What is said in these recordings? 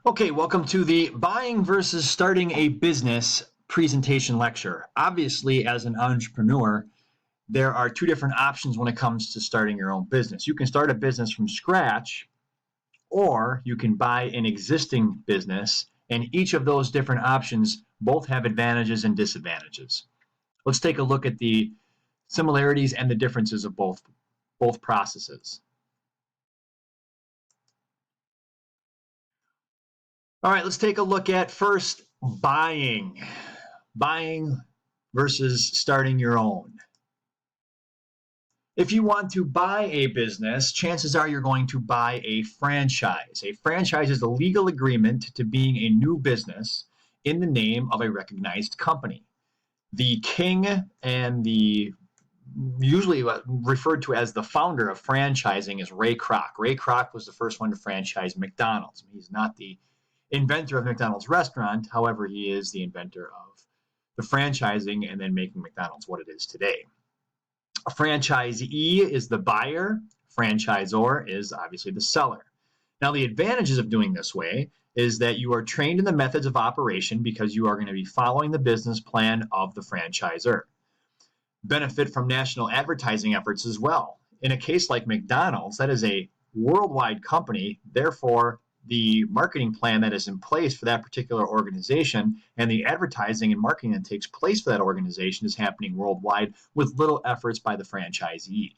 Okay, welcome to the Buying versus Starting a Business presentation lecture. Obviously, as an entrepreneur, there are two different options when it comes to starting your own business. You can start a business from scratch, or you can buy an existing business, and each of those different options both have advantages and disadvantages. Let's take a look at the similarities and the differences of both processes. All right, let's take a look at first buying. Buying versus starting your own. If you want to buy a business, chances are you're going to buy a franchise. A franchise is a legal agreement to being a new business in the name of a recognized company. The king and the usually referred to as the founder of franchising is Ray Kroc. Ray Kroc was the first one to franchise McDonald's. He's not the inventor of McDonald's restaurant. However, he is the inventor of the franchising and then making McDonald's what it is today. A franchisee is the buyer. Franchisor is obviously the seller. Now, the advantages of doing this way is that you are trained in the methods of operation because you are going to be following the business plan of the franchisor. Benefit from national advertising efforts as well. In a case like McDonald's, that is a worldwide company. Therefore, the marketing plan that is in place for that particular organization and the advertising and marketing that takes place for that organization is happening worldwide with little efforts by the franchisee.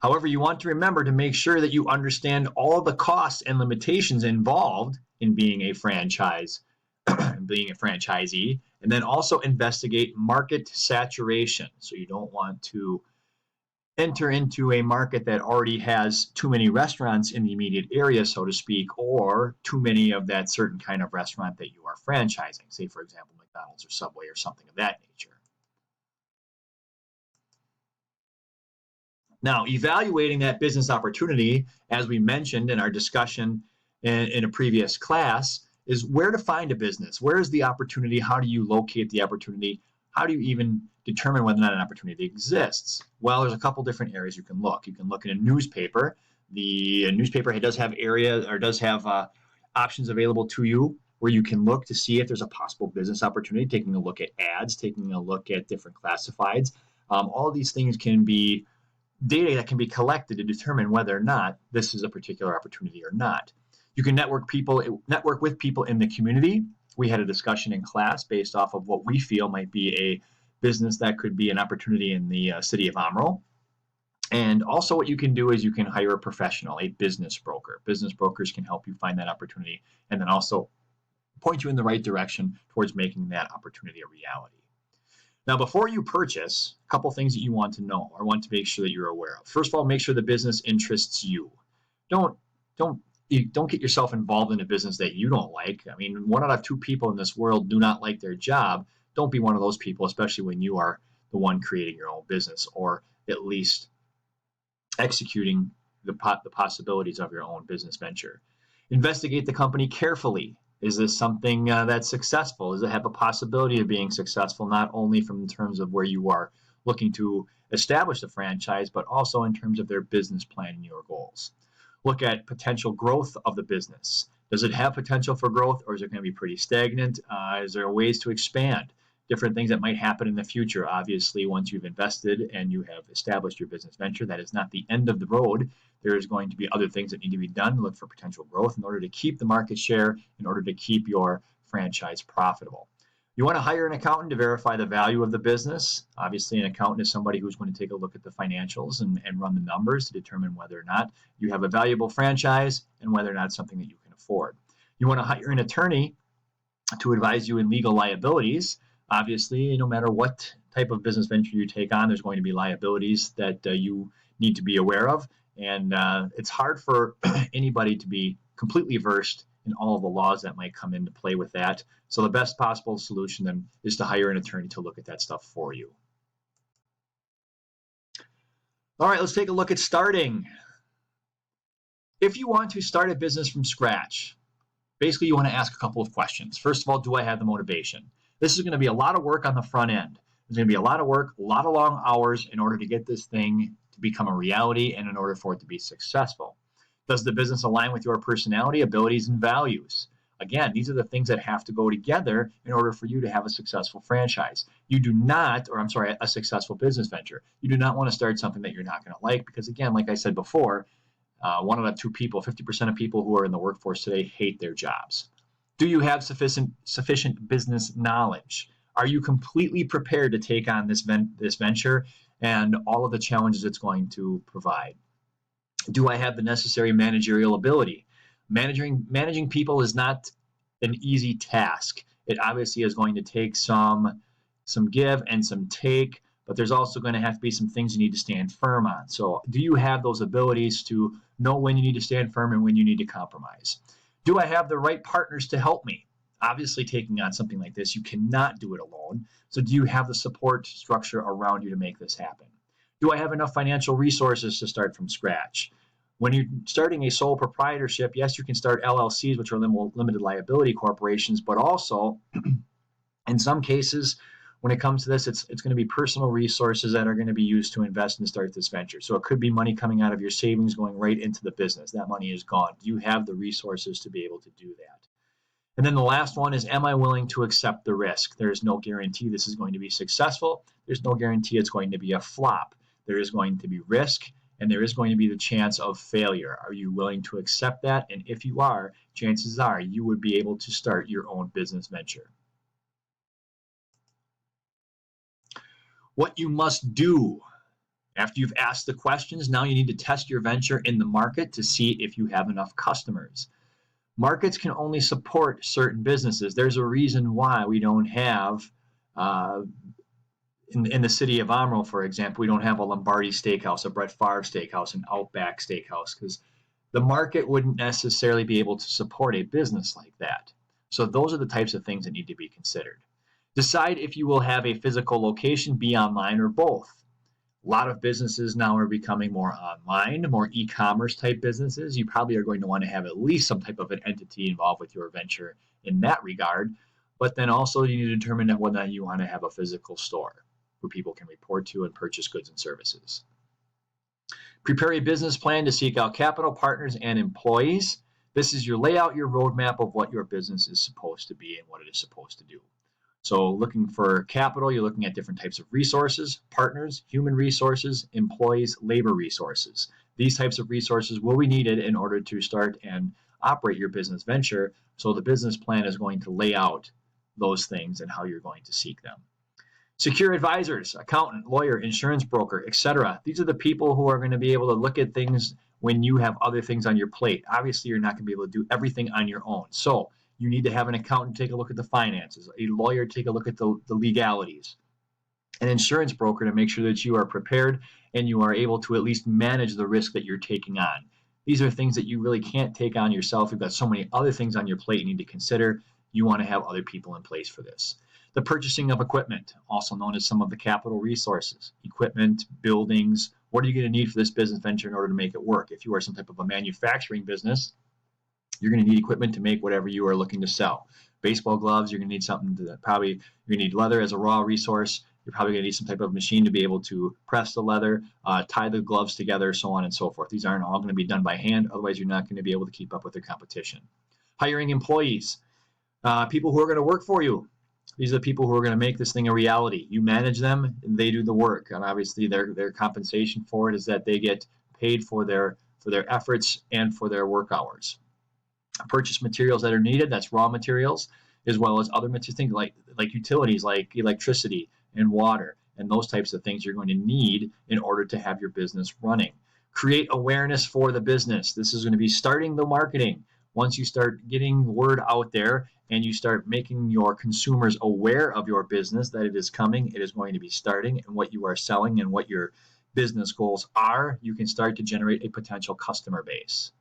However, you want to remember to make sure that you understand all of the costs and limitations involved in being a franchise, being a franchisee, and then also investigate market saturation. So you don't want to enter into a market that already has too many restaurants in the immediate area, so to speak, or too many of that certain kind of restaurant that you are franchising, say, for example, McDonald's or Subway or something of that nature. Now, evaluating that business opportunity, as we mentioned in our discussion in a previous class, is where to find a business. Where is the opportunity? How do you locate the opportunity? How do you even determine whether or not an opportunity exists? Well, there's a couple different areas you can look. You can look in a newspaper. The newspaper does have options available to you where you can look to see if there's a possible business opportunity, taking a look at ads, taking a look at different classifieds. All of these things can be data that can be collected to determine whether or not this is a particular opportunity or not. You can network with people in the community. We had a discussion in class based off of what we feel might be a business that could be an opportunity in the city of Amarillo. And also what you can do is you can hire a professional, a business broker. Business brokers can help you find that opportunity and then also point you in the right direction towards making that opportunity a reality. Now, before you purchase, a couple things that you want to know or want to make sure that you're aware of. First of all, make sure the business interests you. Don't get yourself involved in a business that you don't like. I mean, 1 out of 2 people in this world do not like their job. Don't be one of those people, especially when you are the one creating your own business or at least executing the possibilities of your own business venture. Investigate the company carefully. Is this something that's successful? Does it have a possibility of being successful, not only from terms of where you are looking to establish the franchise, but also in terms of their business plan and your goals? Look at potential growth of the business. Does it have potential for growth, or is it going to be pretty stagnant? Is there ways to expand? Different things that might happen in the future. Obviously, once you've invested and you have established your business venture, that is not the end of the road. There is going to be other things that need to be done to look for potential growth in order to keep the market share, in order to keep your franchise profitable. You want to hire an accountant to verify the value of the business. Obviously, an accountant is somebody who's going to take a look at the financials and run the numbers to determine whether or not you have a valuable franchise and whether or not it's something that you can afford. You want to hire an attorney to advise you in legal liabilities. Obviously, no matter what type of business venture you take on, there's going to be liabilities that you need to be aware of. And it's hard for anybody to be completely versed in all of the laws that might come into play with that. So the best possible solution then is to hire an attorney to look at that stuff for you. All right, let's take a look at starting. If you want to start a business from scratch, basically you want to ask a couple of questions. First of all, do I have the motivation? This is going to be a lot of work on the front end. There's going to be a lot of work, a lot of long hours in order to get this thing to become a reality and in order for it to be successful. Does the business align with your personality, abilities, and values? Again, these are the things that have to go together in order for you to have a successful franchise. You do not, or I'm sorry, a successful business venture. You do not want to start something that you're not going to like because, again, like I said before, one out of two people, 50% of people who are in the workforce today hate their jobs. Do you have sufficient business knowledge? Are you completely prepared to take on this venture and all of the challenges it's going to provide? Do I have the necessary managerial ability? Managing people is not an easy task. It obviously is going to take some give and some take, but there's also going to have to be some things you need to stand firm on. So do you have those abilities to know when you need to stand firm and when you need to compromise? Do I have the right partners to help me? Obviously, taking on something like this, you cannot do it alone. So do you have the support structure around you to make this happen? Do I have enough financial resources to start from scratch? When you're starting a sole proprietorship, yes, you can start LLCs, which are limited liability corporations, but also in some cases, when it comes to this, it's going to be personal resources that are going to be used to invest and start this venture. So it could be money coming out of your savings going right into the business. That money is gone. Do you have the resources to be able to do that? And then the last one is, am I willing to accept the risk? There is no guarantee this is going to be successful. There's no guarantee it's going to be a flop. There is going to be risk, and there is going to be the chance of failure. Are you willing to accept that? And if you are, chances are you would be able to start your own business venture. What you must do after you've asked the questions, now you need to test your venture in the market to see if you have enough customers. Markets can only support certain businesses. There's a reason why we don't have, in the city of Amro, for example, we don't have a Lombardi Steakhouse, a Brett Favre Steakhouse, an Outback Steakhouse, because the market wouldn't necessarily be able to support a business like that. So those are the types of things that need to be considered. Decide if you will have a physical location, be online, or both. A lot of businesses now are becoming more online, more e-commerce type businesses. You probably are going to want to have at least some type of an entity involved with your venture in that regard. But then also you need to determine whether or not you want to have a physical store where people can report to and purchase goods and services. Prepare a business plan to seek out capital partners and employees. This is your layout, your roadmap of what your business is supposed to be and what it is supposed to do. So looking for capital, you're looking at different types of resources, partners, human resources, employees, labor resources. These types of resources will be needed in order to start and operate your business venture. So the business plan is going to lay out those things and how you're going to seek them. Secure advisors, accountant, lawyer, insurance broker, etc. These are the people who are going to be able to look at things when you have other things on your plate. Obviously, you're not going to be able to do everything on your own. So you need to have an accountant take a look at the finances, a lawyer take a look at the legalities, an insurance broker to make sure that you are prepared and you are able to at least manage the risk that you're taking on. These are things that you really can't take on yourself. You've got so many other things on your plate you need to consider. You want to have other people in place for this. The purchasing of equipment, also known as some of the capital resources, equipment, buildings. What are you going to need for this business venture in order to make it work? If you are some type of a manufacturing business, you're going to need equipment to make whatever you are looking to sell. Baseball gloves, you're going to need something you're going to need leather as a raw resource. You're probably going to need some type of machine to be able to press the leather, tie the gloves together, so on and so forth. These aren't all going to be done by hand. Otherwise, you're not going to be able to keep up with the competition. Hiring employees, people who are going to work for you. These are the people who are going to make this thing a reality. You manage them, and they do the work. And obviously, their compensation for it is that they get paid for their efforts and for their work hours. Purchase materials that are needed, that's raw materials, as well as other materials, things like utilities, like electricity and water, and those types of things you're going to need in order to have your business running. Create awareness for the business. This is going to be starting the marketing. Once you start getting word out there and you start making your consumers aware of your business, that it is coming, it is going to be starting, and what you are selling and what your business goals are, you can start to generate a potential customer base.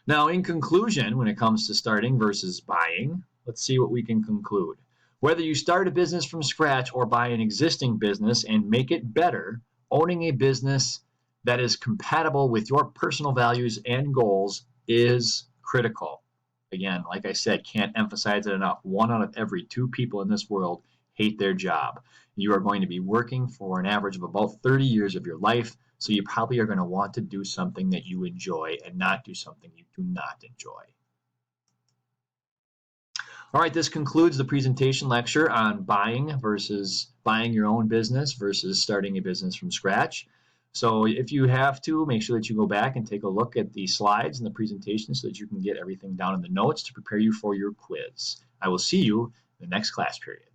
Now, in conclusion, when it comes to starting versus buying, let's see what we can conclude. Whether you start a business from scratch or buy an existing business and make it better, owning a business that is compatible with your personal values and goals is critical. Again, like I said, can't emphasize it enough. 1 out of every 2 people in this world hate their job. You are going to be working for an average of about 30 years of your life. So you probably are going to want to do something that you enjoy and not do something you do not enjoy. All right, this concludes the presentation lecture on buying your own business versus starting a business from scratch. So if you have to, make sure that you go back and take a look at the slides and the presentation so that you can get everything down in the notes to prepare you for your quiz. I will see you in the next class period.